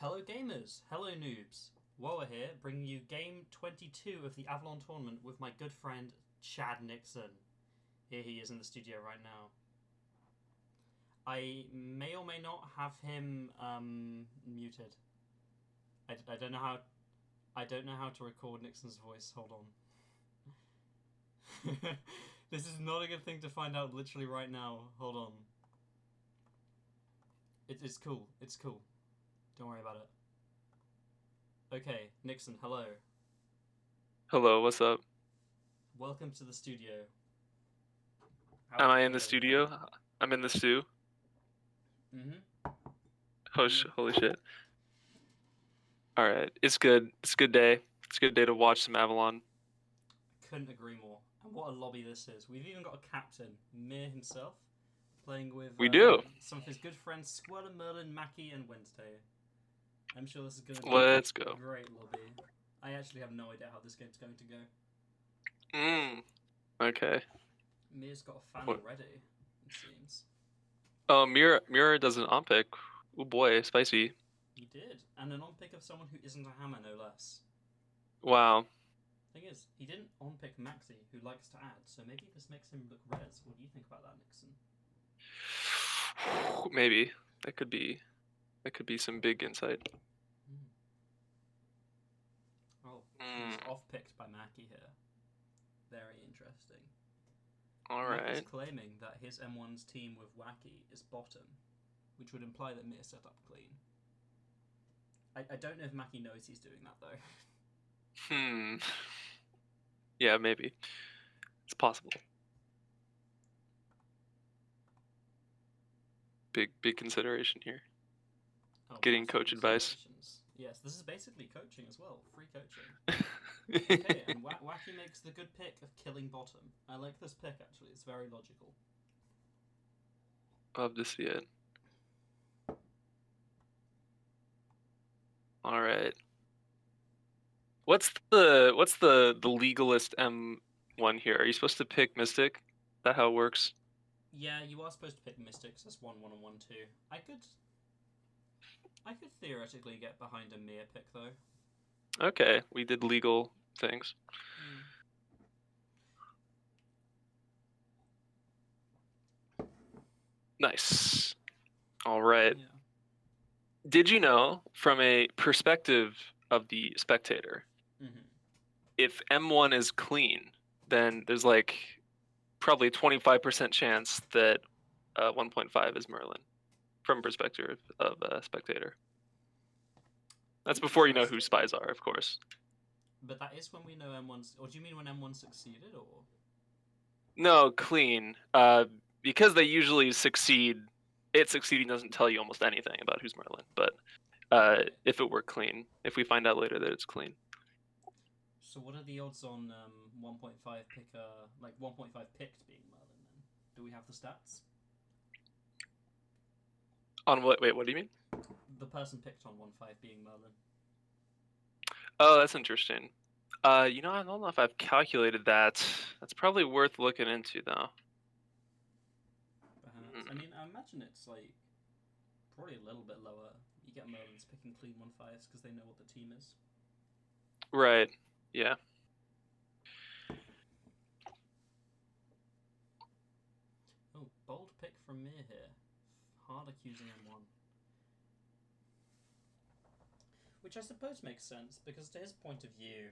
Hello gamers, hello noobs. Woa here, bringing you game 22 of the Avalon tournament with my good friend SadNixon. Here he is in the studio right now. I may or may not have him muted. I don't know how. I don't know how to record Nixon's voice. Hold on. This is not a good thing to find out literally right now. Hold on. It's cool. It's cool. Don't worry about it. Okay, Nixon, hello. Hello, what's up? Welcome to the studio. Am I in the studio? I'm in the stew. Mm-hmm. Holy shit. Alright, it's good. It's a good day. It's a good day to watch some Avalon. Couldn't agree more. And what a lobby this is. We've even got a captain, Mir himself, playing with We do. some of his good friends, Squirrel, Merlin, Mackie, and Wednesday. I'm sure this is going to be Let's a go. great lobby. I actually have no idea how this game's going to go. Okay. Mir's got a fan already, it seems. Oh, Mirror does an on-pick. Oh boy, spicy. He did. And an on-pick of someone who isn't a hammer, no less. Wow. Thing is, he didn't on-pick Maxi, who likes to add, so maybe this makes him look res. What do you think about that, Nixon? Maybe. That could be some big insight. Oh, he's off-picked by Mackie here. Very interesting. Alright. Mackie's claiming that his M1's team with Wacky is bottom, which would imply that Mir set up clean. I don't know if Mackie knows he's doing that, though. Yeah, maybe. It's possible. Big consideration here. Oh, getting coach advice. Yes, this is basically coaching as well. Free coaching. Okay, and Wacky makes the good pick of killing bottom. I like this pick, actually. It's very logical. Love to see it. Alright. What's the legalist M1 here? Are you supposed to pick Mystic? Is that how it works? Yeah, you are supposed to pick Mystics as 1-1 and 1-2. I could theoretically get behind a Mir pick, though. Okay, we did legal things. Nice. All right. Yeah. Did you know, from a perspective of the spectator, if M1 is clean, then there's like probably 25% chance that 1.5 is Merlin, from perspective of a spectator. That's before you know who spies are, of course. But that is when we know M1's... Or do you mean when M1 succeeded, or...? No, clean. Because they usually succeed, succeeding doesn't tell you almost anything about who's Merlin. But if it were clean, if we find out later that it's clean. So what are the odds on 1.5 picker, like 1.5 picked being Merlin then? Do we have the stats? On what? Wait, what do you mean? The person picked on 1.5 being Merlin. Oh, that's interesting. You know, I don't know if I've calculated that. That's probably worth looking into, though. Perhaps. I mean, I imagine it's like probably a little bit lower. You get Merlins picking clean 1.5s because they know what the team is. Right. Yeah. Oh, bold pick from Mir here. Hard accusing M1. Which I suppose makes sense, because to his point of view,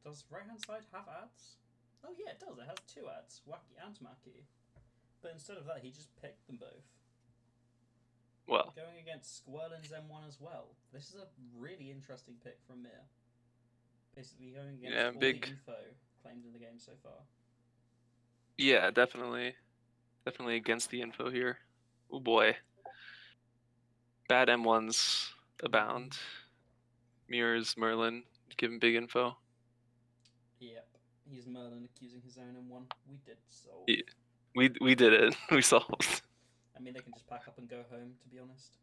does right-hand side have ads? Oh yeah, it does. It has 2 ads, Wacky and Mackie. But instead of that, he just picked them both. Well. Going against Squirlin's M1 as well. This is a really interesting pick from Mir. Basically going against all the info claimed in the game so far. Yeah, definitely. Definitely against the info here. Oh boy. Bad M1s abound. Mirrors Merlin giving big info. Yep. He's Merlin accusing his own M1. We did solve. Yeah. We did it. We solved. I mean, they can just pack up and go home, to be honest.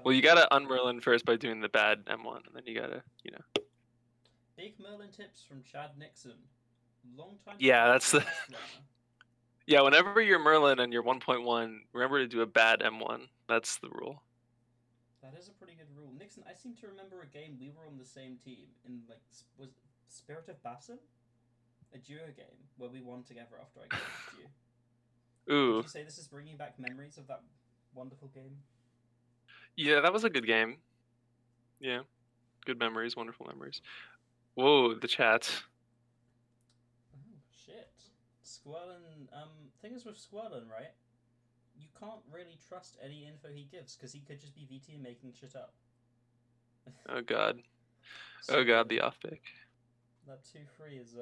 Well, you gotta un-Merlin first by doing the bad M1, and then you gotta, you know. Big Merlin tips from SadNixon. Long time. Yeah, that's the... Yeah, whenever you're Merlin and you're 1.1, remember to do a bad M1. That's the rule. That is a pretty good rule. Nixon, I seem to remember a game we were on the same team in, like, was Spirit of Basim? A duo game where we won together after I coached you. Ooh. Would you say this is bringing back memories of that wonderful game? Yeah, that was a good game. Yeah. Good memories, wonderful memories. Whoa, the chat. Oh, shit. Squirlin, thing is with Squirlin, right? You can't really trust any info he gives, because he could just be VT and making shit up. Oh god. So, Oh god, the off pick. That 2-3 is,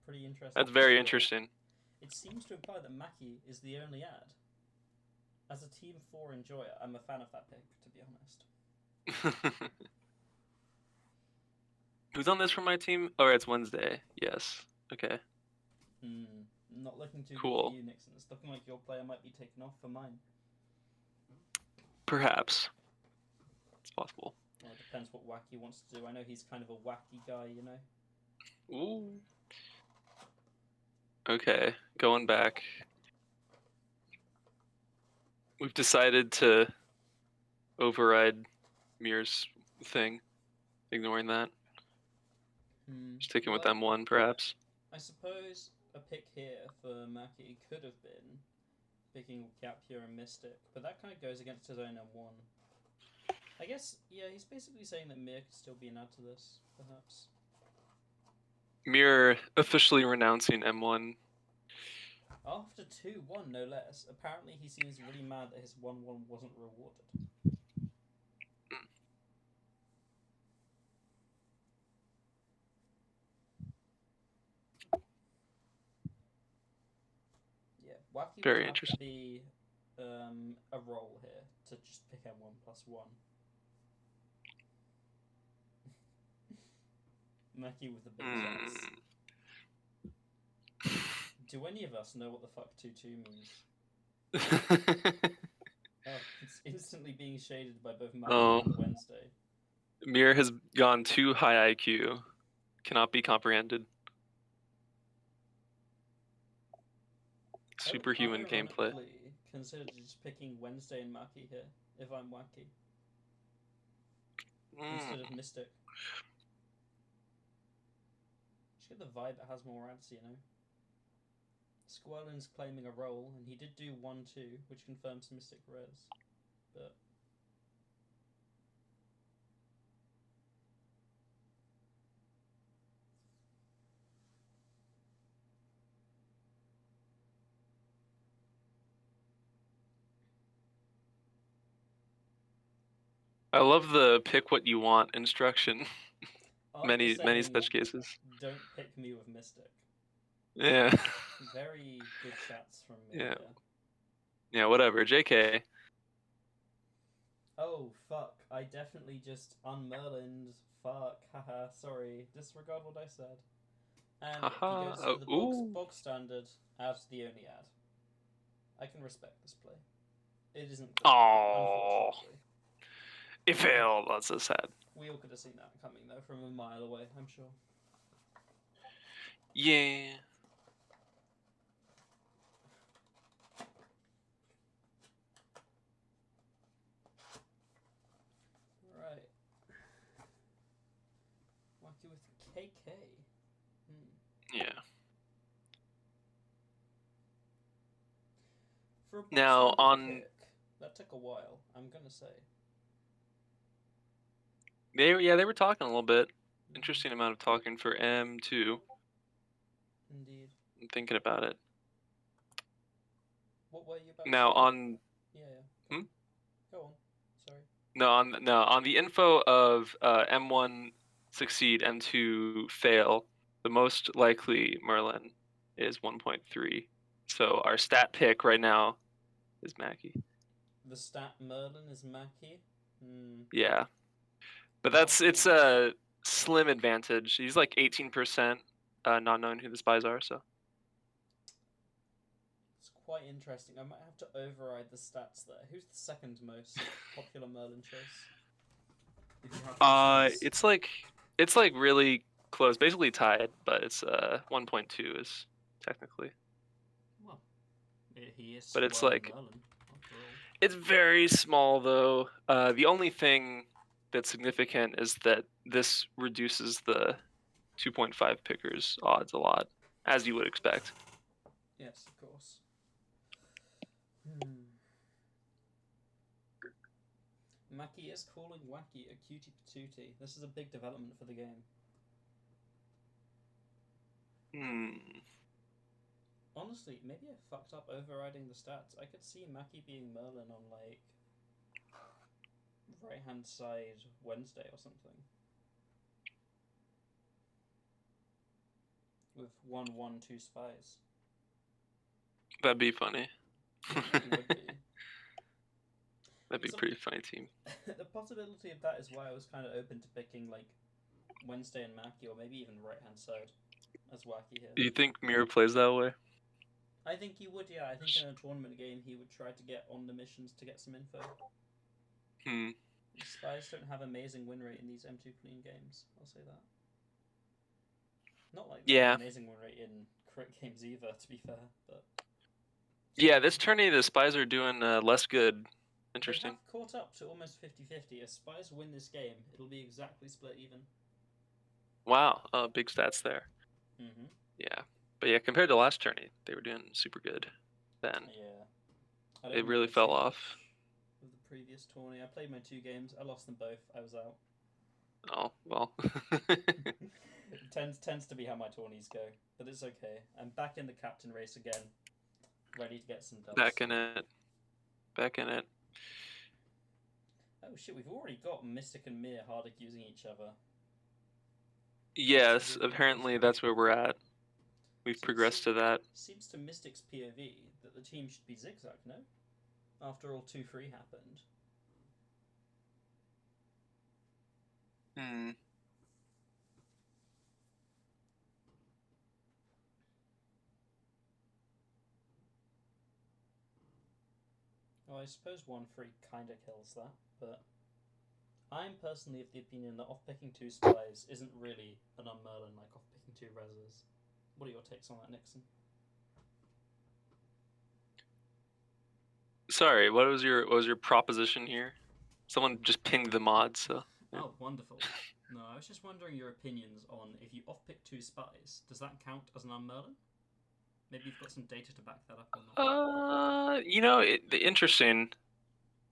pretty interesting. That's very interesting. It seems to imply that Mackie is the only ad. As a Team 4 enjoyer, I'm a fan of that pick, to be honest. Who's on this from my team? Oh, it's Wednesday. Yes. Okay. Not looking too cool. good for you, Nixon. It's looking like your player might be taken off for mine. Perhaps. It's possible. Well, it depends what Wacky wants to do. I know he's kind of a wacky guy, you know? Ooh. Okay, going back. We've decided to override Mir's thing, ignoring that. Sticking with M1, perhaps. I suppose a pick here for Mackie could have been picking Capure and Mystic, but that kind of goes against his own M1. I guess, yeah, he's basically saying that Mir could still be an add to this, perhaps. Mir officially renouncing M1. After 2-1, no less. Apparently he seems really mad that his 1-1 wasn't rewarded. Yeah, Wacky would have to be a roll here to just pick M1+1. Mackie with the big shots. Do any of us know what the fuck 2-2 means? It's instantly being shaded by both Mackie and Wednesday. Mir has gone too high IQ. Cannot be comprehended. Superhuman gameplay. Consider just picking Wednesday and Mackie here, if I'm Wacky. Instead of Mystic. Just get the vibe it has more ads, you know? Squirlin's claiming a role, and he did do 1-2, which confirms Mystic res. But I love the pick what you want instruction. many such cases. Don't pick me with Mystic. Yeah. Very good stats from me. Yeah. Yeah, whatever. JK. Oh, fuck. I definitely just unmerlined. Fuck. Haha. Sorry. Disregard what I said. And he goes for the bog standard as the only ad. I can respect this play. It isn't good, unfortunately. It failed. That's so sad. We all could have seen that coming, though, from a mile away, I'm sure. Yeah. Right. Wacky with KK. Yeah. For a now on pick, that took a while, I'm gonna say. They were talking a little bit. Interesting amount of talking for M2. Indeed. I'm thinking about it. What were you about now to say? on Yeah. Go on. Sorry. No, on the info of M1 succeed, M2 fail, the most likely Merlin is 1.3. So our stat pick right now is Mackie. The stat Merlin is Mackie? Yeah. But it's a slim advantage. He's like 18% not knowing who the spies are, so. It's quite interesting. I might have to override the stats there. Who's the second most popular Merlin choice? It's like really close, basically tied, but it's 1.2 is technically. Well, he is. But it's like Merlin, It's very small, though. The only thing that's significant is that this reduces the 2.5 pickers odds a lot, as you would expect. Yes, of course. Maki is calling Wacky a cutie patootie. This is a big development for the game. Honestly, maybe I fucked up overriding the stats. I could see Maki being Merlin on, like, right-hand side Wednesday or something. With 1-1-2 spies. That'd be funny. It would be. That'd be a pretty funny team. The possibility of that is why I was kind of open to picking, like, Wednesday and Maki, or maybe even right-hand side as Wacky here. Do you think Mira plays that way? I think he would, yeah. I think in a tournament game he would try to get on the missions to get some info. Spies don't have amazing win rate in these M2 clean games, I'll say that. Not like they have amazing win rate in crit games either, to be fair, but... Yeah, this tourney the Spies are doing less good. Interesting. They have caught up to almost 50-50. If Spies win this game, it'll be exactly split even. Wow, big stats there. Yeah, but yeah, compared to last tourney, they were doing super good then. Yeah. It really fell off. With the previous tourney, I played my 2 games. I lost them both. I was out. Oh, well. It tends to be how my tourneys go, but it's okay. I'm back in the captain race again, ready to get some dubs. Back in it. Oh shit, we've already got Mystic and Mir hard accusing each other. Yes, apparently that's where we're at. We've progressed to that. Seems to Mystic's POV that the team should be zigzag, no? After all 2-3 happened. Well, I suppose 1-3 kinda kills that, but I'm personally of the opinion that off-picking 2 spies isn't really an un-Merlin like off-picking 2 reses. What are your takes on that, Nixon? Sorry, what was your proposition here? Someone just pinged the mod, so. Yeah. Oh, wonderful. No, I was just wondering your opinions on if you off-pick 2 spies, does that count as an un-Merlin? Maybe you've got some data to back that up or not. Interesting.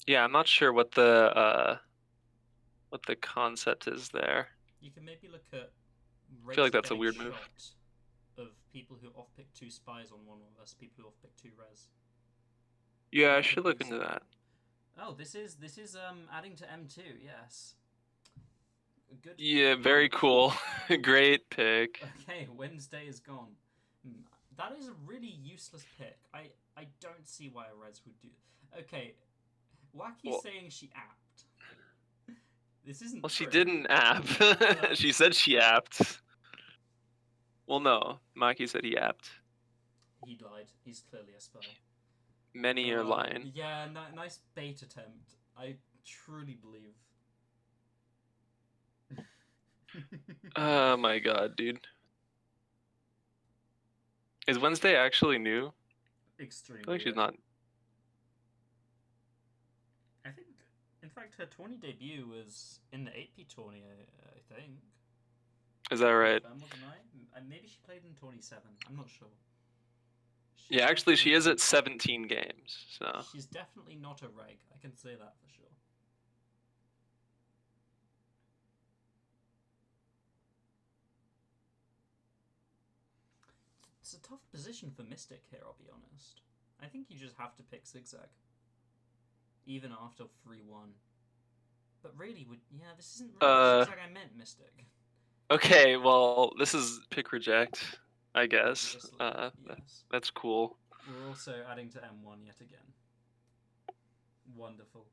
Yeah, I'm not sure what the concept is there. You can maybe look at I feel like that's a weird move. Of people who off-pick 2 spies on one versus people who off-pick 2 res. Yeah, I should look into that. Oh, this is adding to M2, yes. Good. Yeah, very cool. Great pick. Okay, Wednesday is gone. That is a really useless pick. I don't see why a res would do. Okay, Wacky's saying she apped. This isn't. Well, she didn't app. She said she apped. Well, no, Maki said he apped. He lied. He's clearly a spy. Many are lying. Yeah, nice bait attempt. I truly believe. Oh my god, dude. Is Wednesday actually new? Extremely. I feel like she's not. I think, in fact, her tourney debut was in the 8P tourney, I think. Is that right? Maybe she played in tourney 7. I'm not sure. Yeah, actually, she is at 17 games, so. She's definitely not a reg. I can say that for sure. It's a tough position for Mystic here, I'll be honest. I think you just have to pick Zigzag. Even after 3-1. But really, this isn't really Zigzag I meant, Mystic. Okay, well, this is pick reject, I guess. Yes. That's cool. We're also adding to M1 yet again. Wonderful.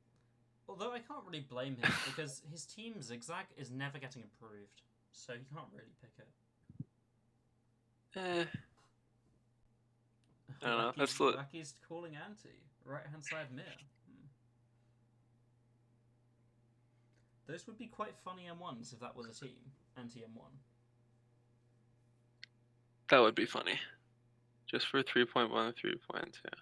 Although I can't really blame him, because his team Zigzag is never getting improved. So you can't really pick it. I don't know. Wacky's calling anti. Right-hand side Mir. Those would be quite funny M1s if that was a team. Anti-M1. That would be funny. Just for 3.1, 3.2.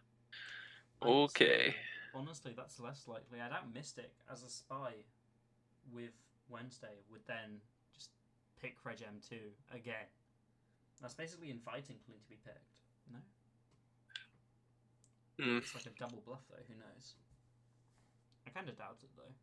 Okay. honestly, that's less likely. I doubt Mystic, as a spy with Wednesday, would then just pick Regem 2 again. That's basically inviting Clean to be picked. No? It's like a double bluff, though. Who knows? I kind of doubt it, though.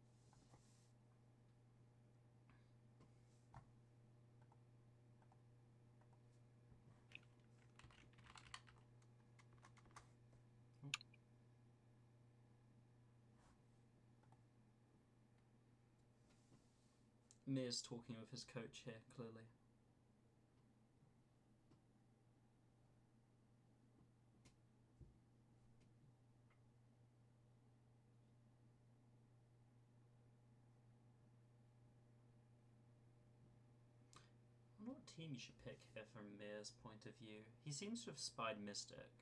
Mir's talking with his coach here, clearly. I wonder what team you should pick here from Mir's point of view. He seems to have spied Mystic,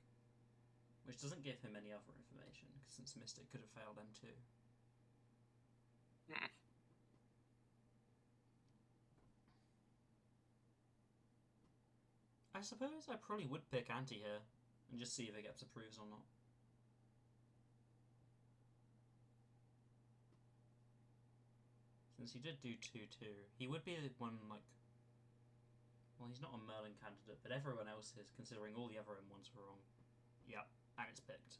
which doesn't give him any other information, since Mystic could have failed M2. I suppose I probably would pick Anti here, and just see if it gets approves or not. Since he did do 2-2, he would be one, like... Well, he's not a Merlin candidate, but everyone else is, considering all the other M1s were wrong. Yep, and it's picked.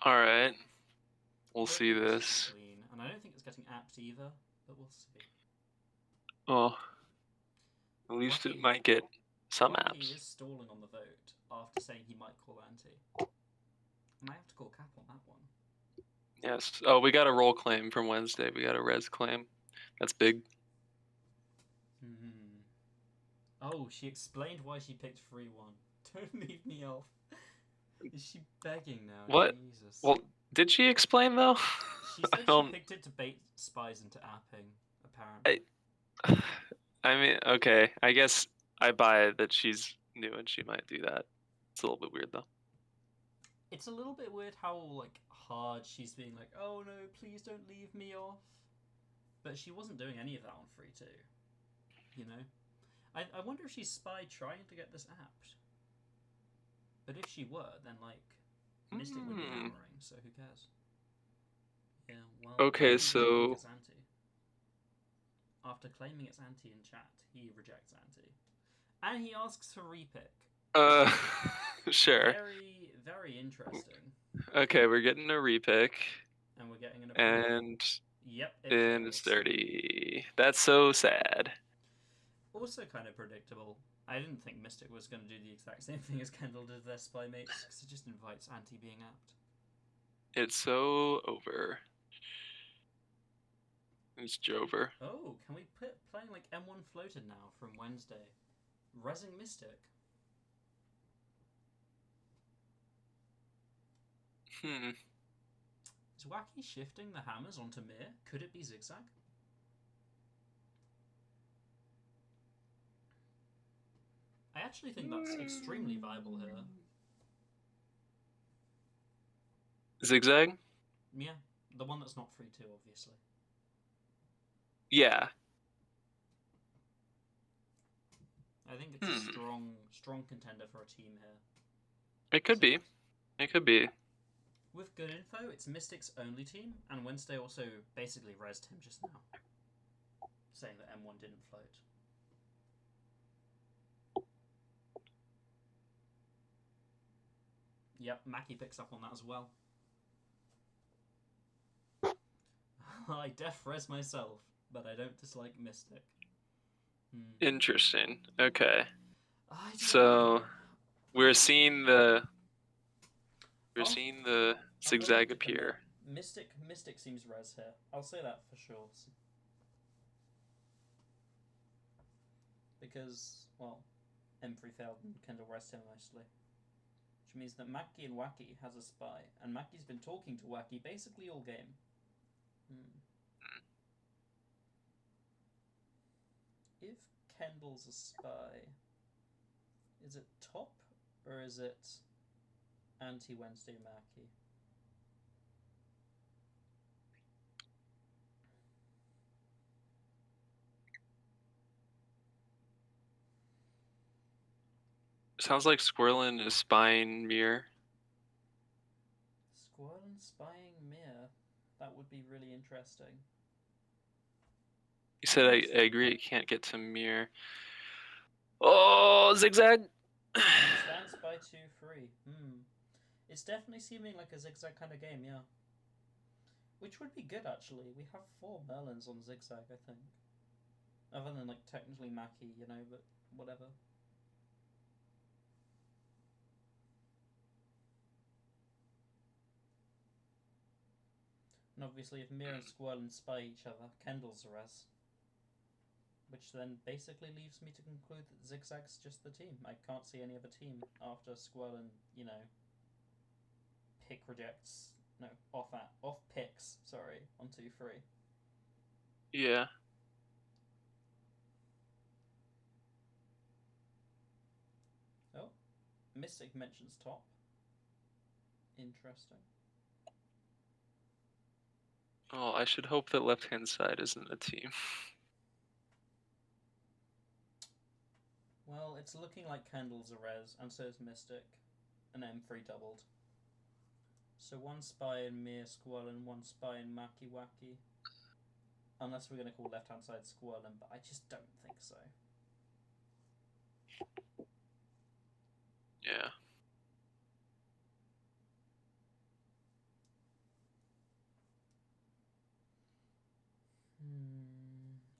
Alright. We'll see this. Clean. And I don't think it's getting apt either, but we'll see. Oh. At least it might get some Wacky apps. He is stalling on the vote after saying he might call Anti. I might have to call Cap on that one. Yes. Oh, we got a roll claim from Wednesday. We got a res claim. That's big. Oh, she explained why she picked 3-1. Don't leave me off. Is she begging now? What? Jesus. Well, did she explain though? She said she picked it to bait spies into apping, apparently. I mean, okay. I guess I buy that she's new and she might do that. It's a little bit weird though. It's a little bit weird how like hard she's being like, oh no, please don't leave me off. But she wasn't doing any of that on 3-2. You know? I wonder if she's spy trying to get this apt. But if she were, then like Mystic would be hammering, so who cares? Yeah, well, okay, so it's anti. After claiming it's anti in chat, he rejects anti. And he asks for repick. Sure. Very, very interesting. Okay, we're getting a repick. And we're getting an approval. And yep, it's 30. That's so sad. Also kind of predictable. I didn't think Mystic was going to do the exact same thing as Kendall did their spy mates, because it just invites anti being apt. It's so over. It's Jover. Oh, can we put playing like M1 floated now from Wednesday? Resing Mystic. Is Wacky shifting the hammers onto Mir? Could it be Zigzag? I actually think that's extremely viable here. Zigzag? Yeah, the one that's not 3-2, obviously. Yeah. I think it's a strong contender for a team here. It could be. It could be. With good info, it's Mystic's only team, and Wednesday also basically rezzed him just now, saying that M1 didn't float. Yep, Mackie picks up on that as well. I def res myself, but I don't dislike Mystic. Interesting. Okay. So we're seeing the zigzag appear. Mystic seems res here. I'll say that for sure. Because, well, M3 failed and Kendall rest him mostly. Which means that Mackie and Wacky has a spy, and Mackie's been talking to Wacky basically all game. If Kendall's a spy, is it top or is it anti-Wednesday Mackie? Sounds like Squirrelin is spying Mir. Squirrelin spying would be really interesting. You said I agree. You can't get to mirror. Oh, zigzag. Stands by 2-3. It's definitely seeming like a zigzag kind of game, yeah. Which would be good actually. We have 4 Merlins on zigzag, I think. Other than like technically Mackie, you know, but whatever. And obviously, if Mir and Squirrel spy each other, Kendall's a res. Which then basically leaves me to conclude that Zigzag's just the team. I can't see any other team after Squirrel and, you know, pick rejects. No, off picks, sorry, on 2-3. Yeah. Oh, Mystic mentions top. Interesting. Oh, I should hope that left-hand side isn't a team. Well, it's looking like Kendall's a res, and so is Mystic. An M3 doubled. So 1 spy in Mir Squirrel and 1 spy in Mackie Wacky. Unless we're going to call left-hand side Squirrel, but I just don't think so. Yeah.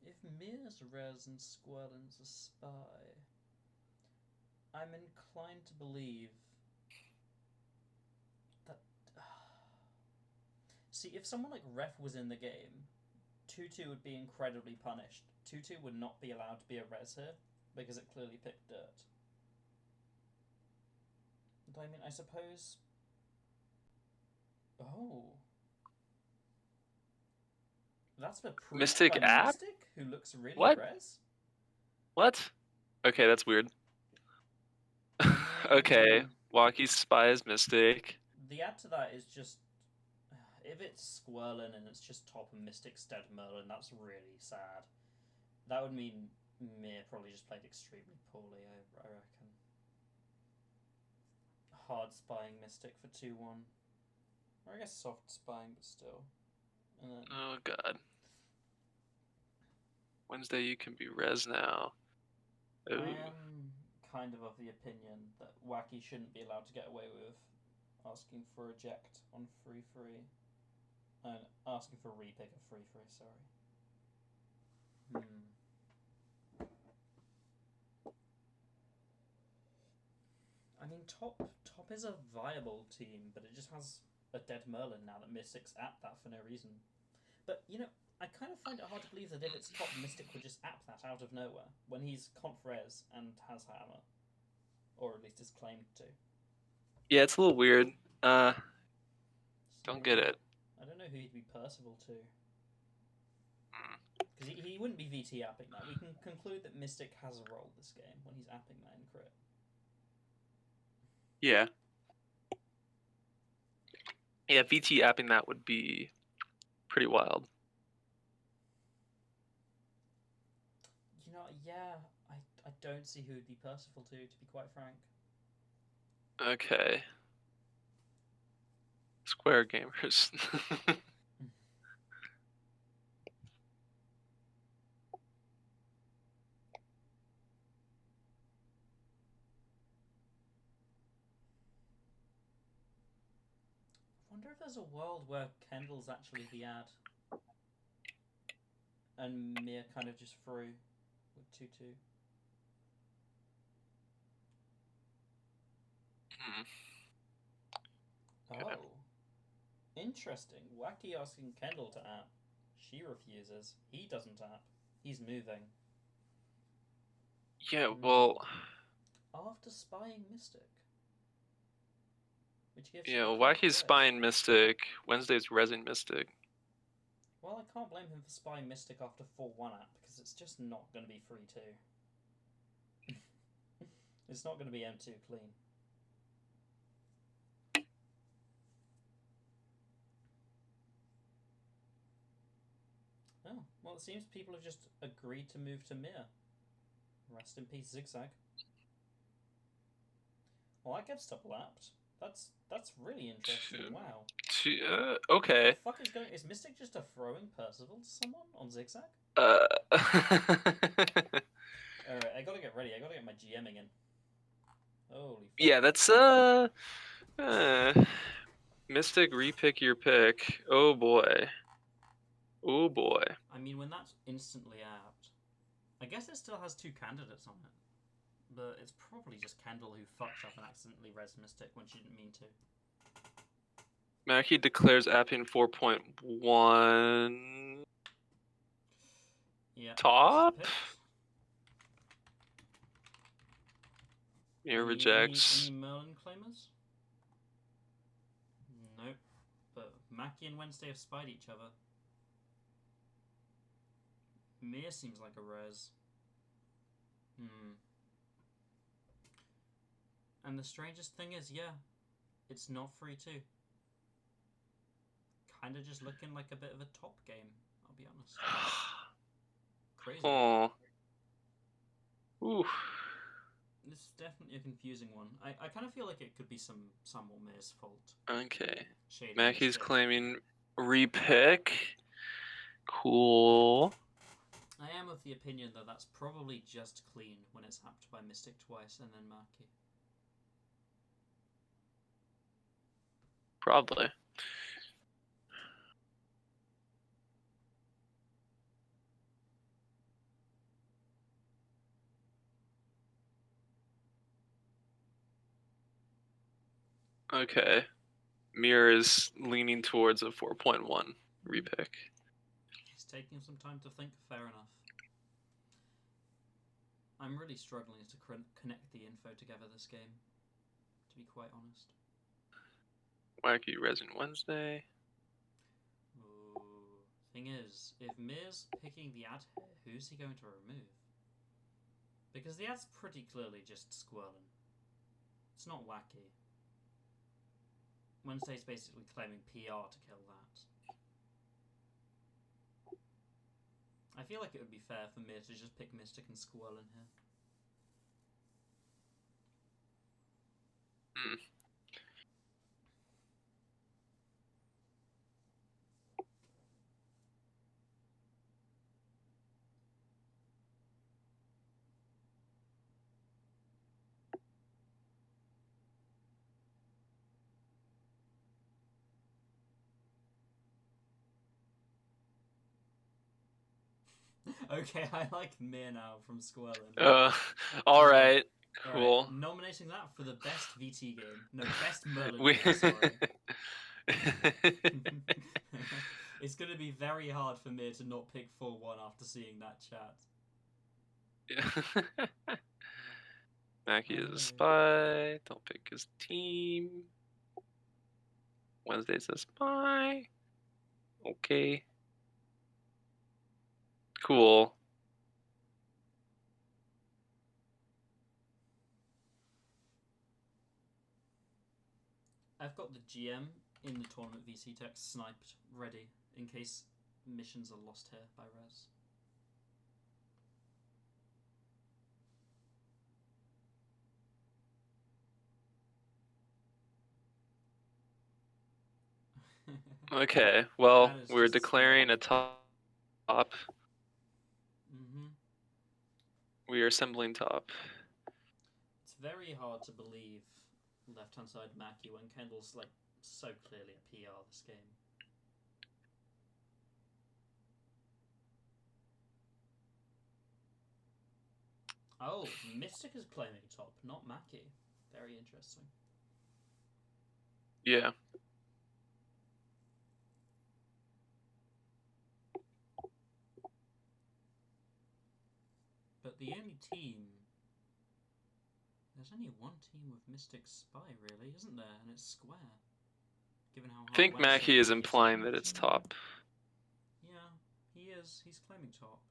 If Mir's res and Squirrelin's a spy, I'm inclined to believe that. See, if someone like Ref was in the game, 2-2 would be incredibly punished. 2-2 would not be allowed to be a res here because it clearly picked dirt. But I mean, I suppose. Oh. That's the proof Mystic by app? Mystic, who looks really What? res. What? Okay, that's weird. Okay, Wacky spy is Mystic. The add to that is just. If it's Squirrelin and it's just top and Mystic's dead Merlin, that's really sad. That would mean Mir probably just played extremely poorly, I reckon. Hard spying Mystic for 2-1. Or I guess soft spying, but still. And then... Oh god. Wednesday, you can be res now. Ooh. I am kind of the opinion that Wacky shouldn't be allowed to get away with asking for eject on 3-3. Asking for repick of 3-3, sorry. I mean, top is a viable team, but it just has a dead Merlin now that Mystic's at that for no reason. But, you know, I kind of find it hard to believe that if it's top, Mystic would just app that out of nowhere when he's conf res and has hammer. Or at least is claimed to. Yeah, it's a little weird. Don't get it. I don't know who he'd be Percival to. Because he wouldn't be VT apping that. We can conclude that Mystic has a role this game when he's apping that in crit. Yeah. Yeah, VT apping that would be pretty wild. You know, yeah, I don't see who would be Percival to be quite frank. Okay. Square gamers. I wonder if there's a world where Kendall's actually the ad. And Mir kind of just through with 2-2. Okay. Oh. Interesting. Wacky asking Kendall to app. She refuses. He doesn't app. He's moving. Yeah, well... After spying Mystic. Which gives yeah, Wacky's spying Mystic. Wednesday's resing Mystic. Well, I can't blame him for spying Mystic after 4-1 app, because it's just not going to be 3-2. It's not going to be M2 clean. Oh, well, it seems people have just agreed to move to Mir. Rest in peace, Zigzag. Well, that gets double apped. That's really interesting. Wow. Okay. What the fuck is going? Is Mystic just a throwing Percival to someone on Zigzag? Alright, I gotta get ready. I gotta get my GMing in. Holy fuck. Yeah, that's Mystic, repick your pick. Oh boy. Oh boy. I mean, when that's instantly out, I guess it still has two candidates on it. But it's probably just Kendall who fucked up and accidentally res Mystic when she didn't mean to. Mackie declares Appian 4.1. Yeah. Top? Mir rejects. Any Merlin claimers? Nope. But Mackie and Wednesday have spied each other. Mir seems like a res. And the strangest thing is, yeah, it's not free too. Kinda just looking like a bit of a top game, I'll be honest. Crazy. Oh. Ooh. This is definitely a confusing one. I kind of feel like it could be some more Mir's fault. Okay. Mackie's claiming repick. Cool. I am of the opinion that that's probably just clean when it's hacked by Mystic twice and then Mackie. Probably. Okay. Mir is leaning towards a 4.1 repick. He's taking some time to think, fair enough. I'm really struggling to connect the info together this game, to be quite honest. Wacky Resin Wednesday. Ooh. Thing is, if Mir's picking the ad here, who's he going to remove? Because the ad's pretty clearly just Squirrelin. It's not Wacky. Wednesday's basically claiming PR to kill that. I feel like it would be fair for Mir to just pick Mystic and Squirrelin here. Okay, I like Mir now from Squirrelin. Alright. Cool. Right, nominating that for the best VT game. No, best Merlin game, sorry. It's going to be very hard for Mir to not pick 4-1 after seeing that chat. Mackie is a spy. Don't pick his team. Wednesday's a spy. Okay. Cool. I've got the GM in the tournament VC text sniped ready in case missions are lost here by res. Okay, well, we're declaring a top. We are assembling top. It's very hard to believe left-hand side Mackie when Kendall's like so clearly a PR this game. Oh, Mystic is claiming top, not Mackie. Very interesting. Yeah. But the only team... There's only one team with Mystic Spy, really, isn't there? And it's Square. Given how hard I think Mackie is implying that it's top. Yeah, he is. He's claiming top.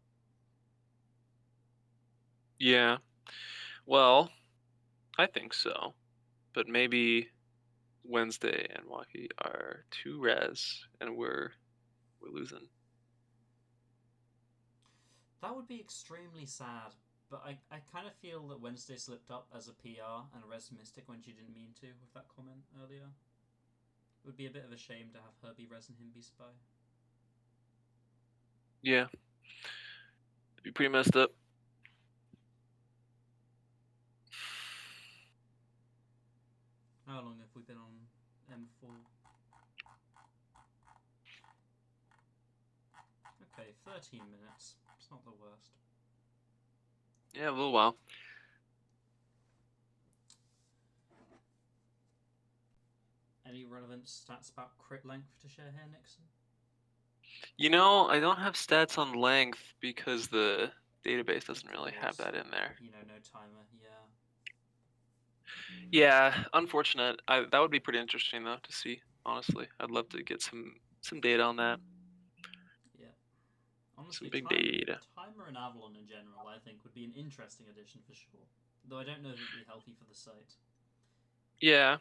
Yeah. Well, I think so. But maybe Wednesday and Wacky are 2 res and we're losing. That would be extremely sad. But I kind of feel that Wednesday slipped up as a PR and res Mystic when she didn't mean to with that comment earlier. would be a bit of a shame to have Herbie Res and him be Spy. Yeah. It'd be pretty messed up. How long have we been on M4? Okay, 13 minutes. It's not the worst. Yeah, a little while. Any relevant stats about crit length to share here, Nixon? You know, I don't have stats on length because the database doesn't really have that in there. You know, no timer, yeah. Yeah, unfortunate. That would be pretty interesting though to see. Honestly, I'd love to get some data on that. Yeah. Honestly, some big data. Timer and Avalon in general, I think, would be an interesting addition for sure. Though I don't know if it'd be healthy for the site. Yeah.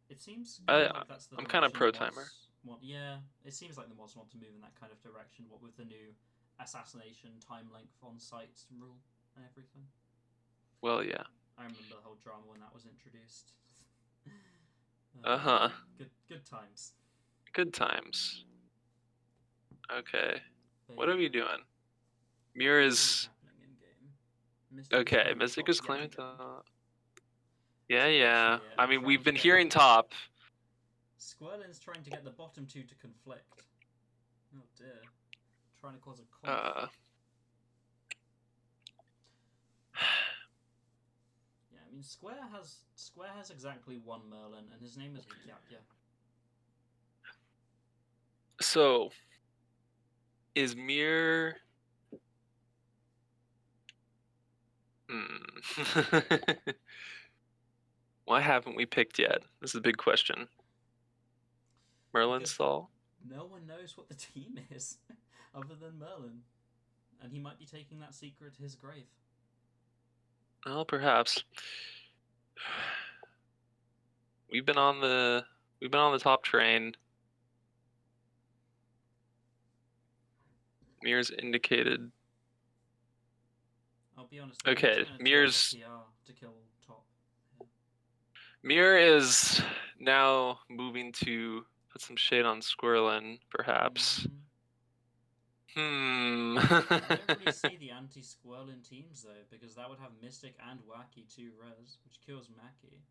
It seems like that's the I'm kind of pro direction timer. Yeah, it seems like the mods want to move in that kind of direction. What with the new assassination time length on site rule and everything. Well, yeah. I remember the whole drama when that was introduced. Uh-huh. Good times. Good times. Okay. But what are we doing? Mirror is okay. Mystic is claiming top. Yeah. I mean, we've been hearing top. Squirlin's trying to get the bottom two to conflict. Oh dear. Trying to cause a conf. Yeah, I mean Square has exactly one Merlin, and his name is Gyapya. So, is Mirror? Why haven't we picked yet? This is a big question. Merlin Sol? No one knows what the team is other than Merlin, and he might be taking that secret to his grave. Well, perhaps. We've been on the top train. Mirror's indicated. I'll be honest. Okay, Mirror's to kill top. Yeah. Mirror is now moving to put some shade on Squirrelin, perhaps. I don't really see the anti-Squirrelin teams though, because that would have Mystic and Wacky 2 res, which kills Mackie.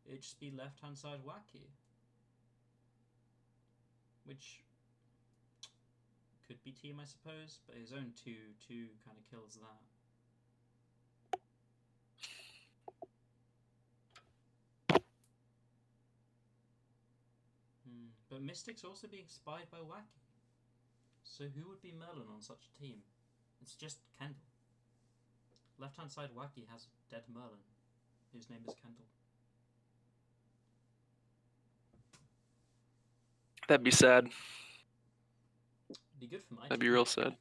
It'd just be left-hand side Wacky, which could be team, I suppose, but his own 2/2 kind of kills that. But Mystic's also being spied by Wacky. So who would be Merlin on such a team? It's just Kendall. Left-hand side Wacky has dead Merlin, whose name is Kendall. That'd be sad. Be good for my That'd be real sad.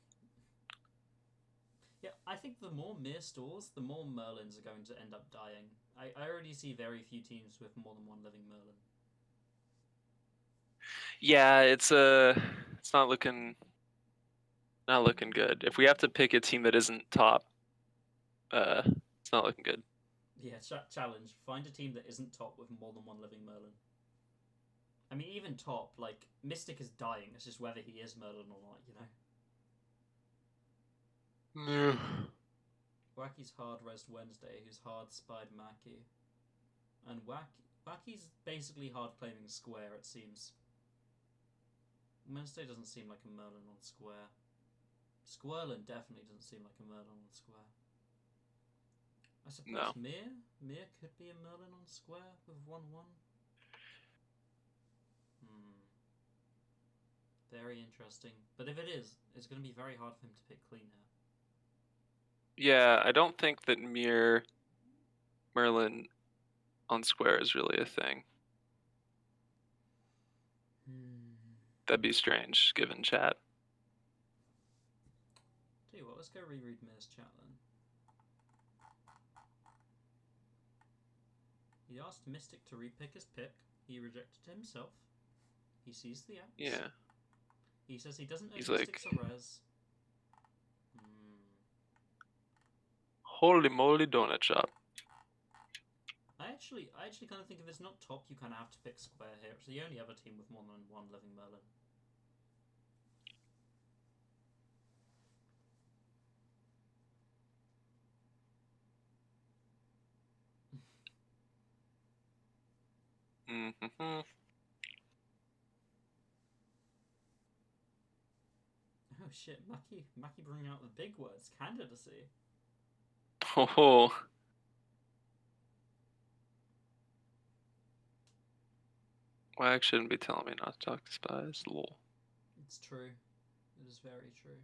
Yeah, I think the more Mir stalls, the more Merlins are going to end up dying. I already see very few teams with more than one living Merlin. Yeah, it's not looking good. If we have to pick a team that isn't top, it's not looking good. Yeah, challenge. Find a team that isn't top with more than one living Merlin. I mean, even top, like, Mystic is dying. It's just whether he is Merlin or not, you know? Yeah. Wacky's hard resed Wednesday, who's hard spied Mackie. And Wacky's basically hard claiming Square, it seems. Wednesday doesn't seem like a Merlin on Square. Squirlin definitely doesn't seem like a Merlin on Square. I suppose no. Mir could be a Merlin on Square with 1/1. Very interesting. But if it is, it's going to be very hard for him to pick clean here. Yeah, I don't think that Merlin on Square is really a thing. That'd be strange, given chat. Tell you what, let's go reread Mir's chat then. He asked Mystic to repick his pick. He rejected it himself. He sees the axe. Yeah. He says he doesn't know He's Mystic's like, a res. Holy moly donut shop. I actually kind of think if it's not top, you kind of have to pick square here. It's the only other team with more than one living Merlin. Mm-hmm. Oh shit, Mackie bringing out the big words, candidacy. Oh. Wax shouldn't be telling me not to talk to spies. Lol. It's true. It is very true.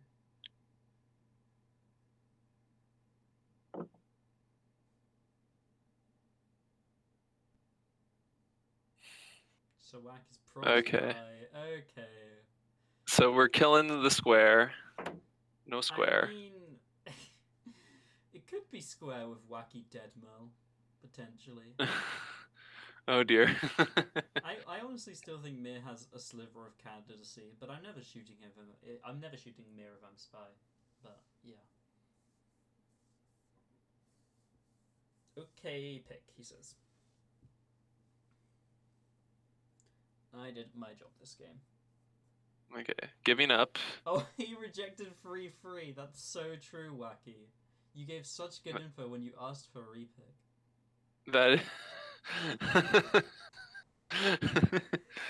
So Wack is pro Okay. spy. Okay. So we're killing the square. No square. I mean, it could be square with Wacky Dead Merl, potentially. Oh dear. I honestly still think Mir has a sliver of candidacy, but I'm never shooting him. I'm never shooting Mir if I'm spy. But yeah. Okay, pick, he says. I did my job this game. Okay, giving up. Oh, he rejected free. That's so true, Wacky. You gave such good info when you asked for a repick. That.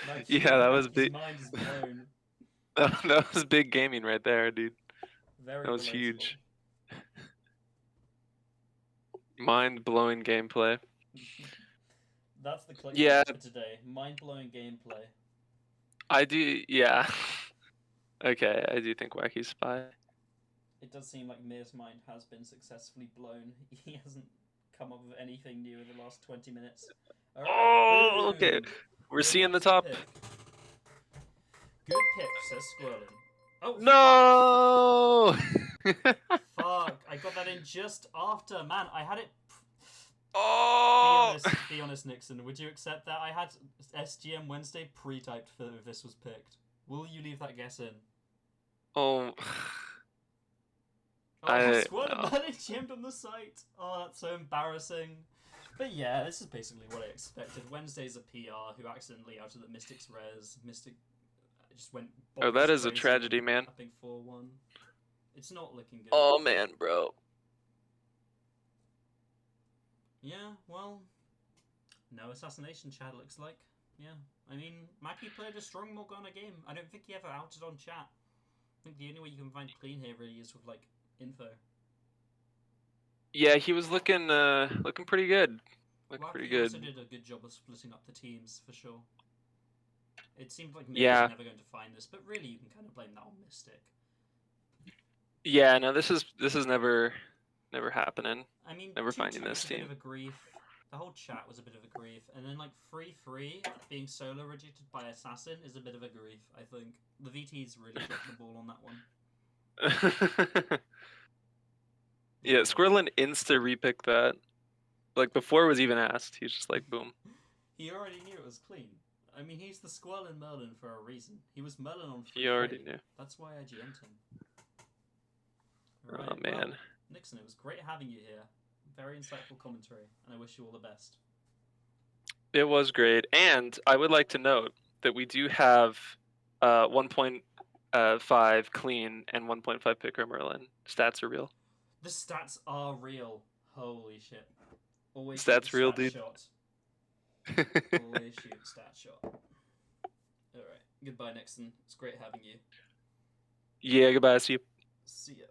Like, Yeah, that was big. His mind is blown. That was big gaming right there, dude. Very that was relatable. huge. Mind-blowing gameplay. That's the clickbait for today. Mind-blowing gameplay. I do, yeah. Okay, I do think Wacky's spy. It does seem like Mir's mind has been successfully blown. He hasn't come up with anything new in the last 20 minutes. All right, oh, boom. okay. We're Good seeing the top. pick. Good pick, says Squirrelin. Oh, no! Fuck, I got that in just after. Man, I had it... Oh! Be honest, Nixon. Would you accept that? I had SGM Wednesday pre-typed for if this was picked. Will you leave that guess in? Oh... Squirrelin no. GM'd on the site. Oh, that's so embarrassing. But yeah, this is basically what I expected. Wednesday's a PR who accidentally outed the Mystic's res. Mystic just went... Oh, that is a tragedy, man. I think 4-1. It's not looking good. Oh, man, bro. Yeah, well... No assassination chat, looks like. Yeah. I mean, Mackie played a strong Morgana game. I don't think he ever outed on chat. I think the only way you can find clean here really is with, like, info. Yeah, he was looking pretty good. Pretty good. Also did a good job of splitting up the teams, for sure. It seemed like Mir was never going to find this, but really you can kind of blame that on Mystic. Yeah, no, this is never happening. I mean, never finding this team. A bit of a grief. The whole chat was a bit of a grief, and then like 3-3 being solo rejected by Assassin is a bit of a grief. I think the VTs really dropped the ball on that one. Yeah, Squirrelin insta repick that. Like before it was even asked, he's just like boom. He already knew it was clean. I mean, he's the Squirrelin Merlin for a reason. He was Merlin on 3-3. He already knew. That's why I GM'd him. Right, oh man, well, Nixon, it was great having you here. Very insightful commentary, and I wish you all the best. It was great, and I would like to note that we do have 1.5 clean and 1.5 picker Merlin. Stats are real. The stats are real. Holy shit. Always stats real, stat dude. Shot. Always shoot stat shot. Alright. Goodbye, Nixon. It's great having you. Yeah, goodbye. See you. See ya.